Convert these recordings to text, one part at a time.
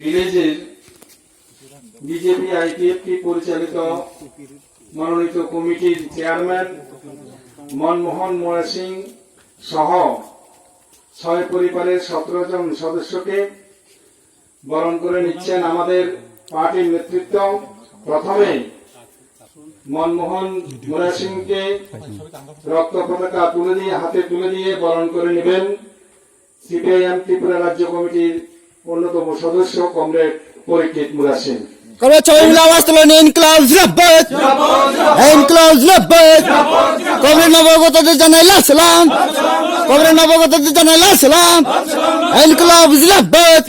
ভিলেজের BJP IPFT পরিচালিত মনোনীত কমিটির চেয়ারম্যান মনমোহন মোরা সিং সহ 6 পরিবারের 17 জন সদস্যকে বরণ করে নিচ্ছেন আমাদের পার্টির নেতৃত্ব। প্রথমে মনমোহন মোরা সিংকে রক্ত পতাকা হাতে তুলে দিয়ে বরণ করে নেবেন সিপিআইএম ত্রিপুরা রাজ্য কমিটির অন্যতম সদস্য কমরেড পরিচিত মোরা সিং। কবরে নবগতদের জানাইলা সালাম, কবরে নবগতদের জানাইলা সালাম। ইনকলাব জিন্দাবাদ,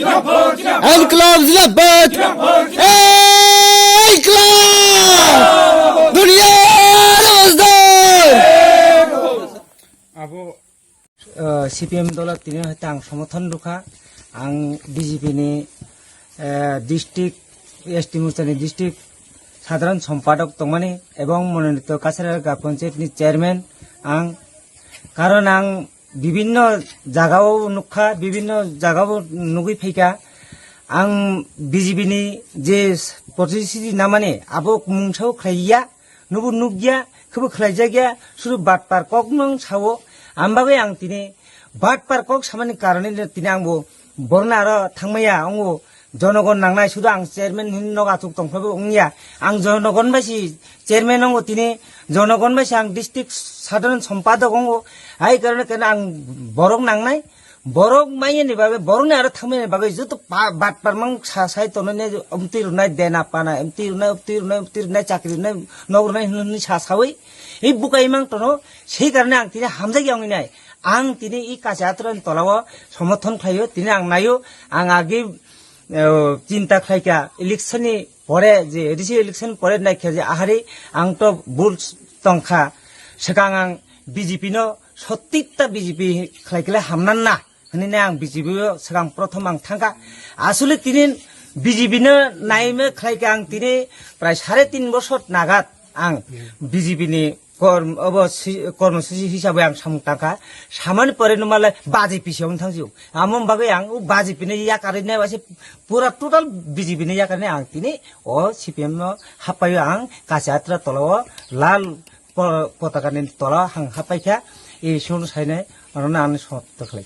ইনকলাব জিন্দাবাদ, ইনকলাব দুনিয়ার মজদুর। Abo CPM dol tini hoite ang समर्थन ruka ang BJP ni district ST Murchani district সাধারণ সম্পাদক তংমানি এবং মনোনীত কাছাড়া পঞ্চায়েত ni চেয়ারম্যান ang কারণ ang বিভিন্ন জায়গাও নুখা বিভিন্ন জায়গাও নুগি ফেকা ang BJP ni যে পরিস্থিতি না মানে আবো মুংসাও খাইয়া নুবু নুগিয়া খুব খাইজাগিয়া শুধু বাটপার কক নং সাও আমবাবে ang tini বাটপার কক সামানি কারণে tini angbo borna aro thangmaya angbo জনগণ নাংনাই শুধু আং চেয়ারম্যান হিন্নক আতুক তংফাবে উংয়া আং জনগণবাসী চেয়ারম্যান অঙ্গ তিনি জনগণবাসী আং ডিস্ট্রিক্ট সাধারণ সম্পাদক অঙ্গ আই কারণে কেন আং বরং নাংনাই বরং মাইনি বাবে বরং আরো থামাইনি বাবে যত বাট পারমাং সাই তননে অমতি রুনাই দেনা পানা অমতি রুনাই চাকরি রুনাই নগরনাই হিন্নি সাসাওই এই বুকাইমাং তনো সেই কারণে আং তিনি হামজাগি অংনাই আং তিনি ই কাছাত্রন তলাও সমর্থন খাইও তিনি আং নাইও আং আগে চিন্তা খাইকা ইলেকশননি পরে যে রিসি ইলেকশন পরে নাইখা যে আহারে আং তো বুল তংখা সেকাং আং বিজেপি নো 70টা বিজেপি খাইকলে হামনান না হনিনে আং বিজেপি সেকাং প্রথম আং থাকা আসলে তিনি বিজেপি নো নাইমে খাইকা আং তিনি প্রায় 3.5 বছর নাগাদ আং বিজেপি নি কর্মসূচি হিসাবে আং সামুটাকা সামান্য পরে নমালে বাজি পিছিয়ে থাকছিও আমন বাগে আং বাজি পিনে ইয়া কারণে বাসে পুরা টোটাল বিজেপি নে ইয়া কারণে আং তিনি ও সিপিএম হাপাইও আং কাছাত্রা তলাও লাল পতাকা নি তলা হাং হাপাইখা এই সময় সাইনে আং সমর্থন খাই।